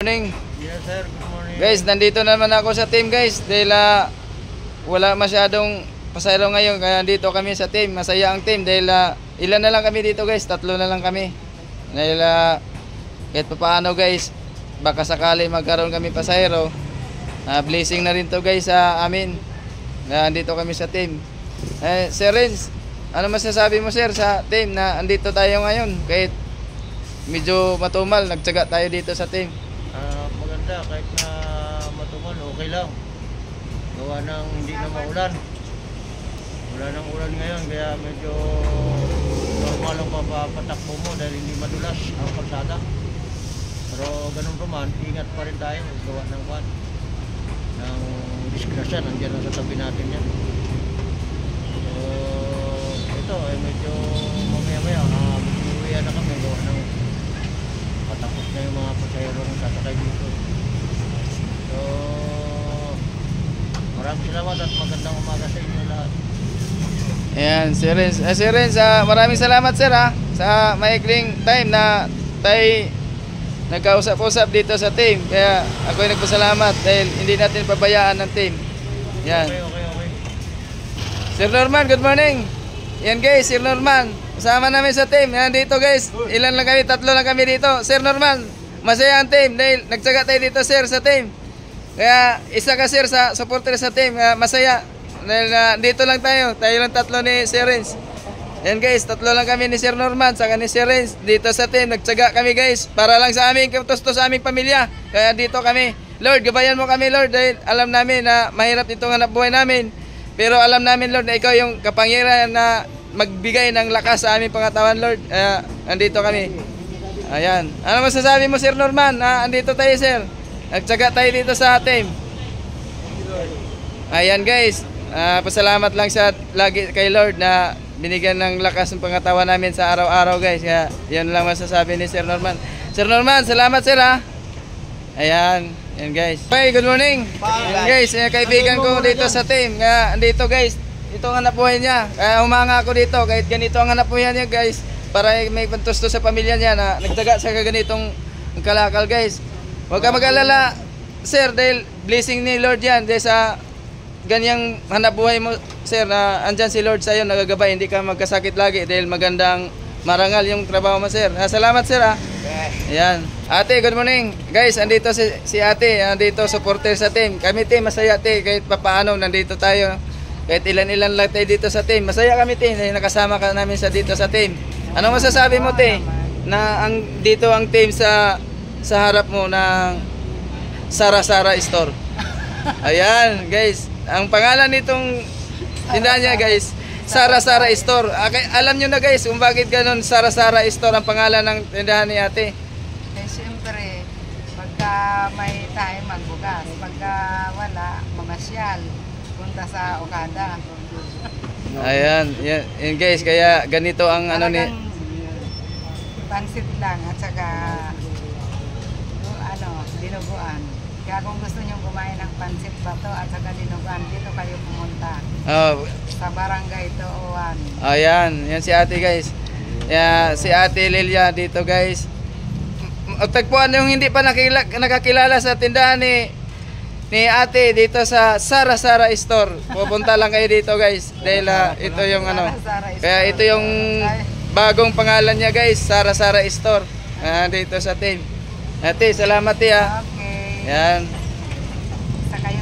Morning. Yes sir, good morning. Guys, nandito naman ako sa team guys. Dahil wala masyadong pasayro ngayon. Kaya dito kami sa team. Masaya ang team. Dahil ilan na lang kami dito guys. 3 na lang kami. Dahil kahit pa paano guys, baka sakali magkaroon kami pasayro. Blessing na rin to guys sa amin. Nandito kami sa team. Sir Renz, ano masasabi mo sir sa team na andito tayo ngayon? Kahit medyo matumal, nagtsaga tayo dito sa team. Maganda kahit na matumal, okay lang. Gawa ng hindi na maulan. Wala nang ulan ngayon kaya medyo normal ang papatakbo mo dahil hindi madulas ang kalsada. Pero ganun pa man, ingat pa rin tayo gawa ng kwan. Ng disgrasya, nandiyan lang sa tabi natin yan. So, ito ay medyo mamaya-maya, uwi na kami gawa ng patapos na yung mga pasayro ng sasakay dito. So, maraming salamat at magandang umaga sa inyo lahat. Ayan, Sir Renz. Sir Renz, maraming salamat sir sa maikling time na tayo nagkausap-usap dito sa team. Kaya ako'y nagpasalamat dahil hindi natin pabayaan ng team. Yan. Okay. Sir Norman, good morning. Yan guys, Sir Norman. Kasama namin sa team. Yan dito guys. Ilan lang kami? 3 lang kami dito. Sir Norman, masaya ang team dahil nagtsaga tayo dito sir sa team. Kaya isa ka sir sa supporter sa team. Masaya. Dahil dito lang tayo. Tayo lang 3 ni Sir Renz. Yan guys, 3 lang kami ni Sir Norman saka ni Sir Renz dito sa team. Nagtsaga kami guys para lang sa aming katustos sa aming pamilya. Kaya dito kami. Lord, gabayan mo kami Lord dahil alam namin na mahirap itong hanap buhay namin. Pero alam namin Lord na ikaw yung kapangyarihan na magbigay ng lakas sa aming pangatawan Lord. Andito kami. Ayan. Ano masasabi mo Sir Norman? Andito tayo sir. Nagtsaga tayo dito sa team. Ayan guys. Pasalamat lang sa lagi kay Lord na binigyan ng lakas ng pangatawan namin sa araw-araw guys. Kaya yan lang masasabi ni Sir Norman. Sir Norman, salamat sir Ayan. Yan guys. Okay, good morning. Yan guys, kaibigan ko dito sa team. Andito guys, ito ang hanap buhay niya. Kaya humanga ako dito kahit ganito ang hanap buhay niya guys. Para may pantusto sa pamilya niya na nagtaga sa ganitong kalakal guys. Huwag ka mag-alala sir dahil blessing ni Lord yan. Dahil sa ganyang hanap buhay mo sir na andyan si Lord sa'yo nagagabay, hindi ka magkasakit lagi dahil magandang marangal yung trabaho mo sir. Salamat sir Ayan. Ate, good morning guys, andito si ate, andito supporter sa team. Kami team, masaya ate kahit papaano nandito tayo. Kahit ilan-ilan lang tayo dito sa team. Masaya kami team dahil nakasama ka namin dito sa team. Anong masasabi mo te na dito ang team sa harap mo ng Sara-Sara Store? Ayan guys, ang pangalan nitong tindahan niya guys, Sara-Sara Store. Alam nyo na guys kung bakit ganun Sara-Sara Store ang pangalan ng tindahan ni ate. Siyempre, pagka may time magbukas, pagka wala, mamasyal, punta sa Okada. Ayan, yan guys, kaya ganito ang ano ni pansit lang at saka dinuguan. Kaya kung gusto nyo kumain ng pansit bato at saka dinuguan, dito kayo pumunta. Sa barangay Toowan. Ayan, yan si ate guys. Si ate Lilia dito guys. Tagpuan yung hindi pa nakakilala sa tindahan ni ate dito sa Sara-Sara Store. Pupunta lang kayo dito guys. Dahil ito yung kaya ito yung bagong pangalan niya guys, Sara-Sara Store. Dito sa team. Ate, salamat Okay. Yan. Sa kayo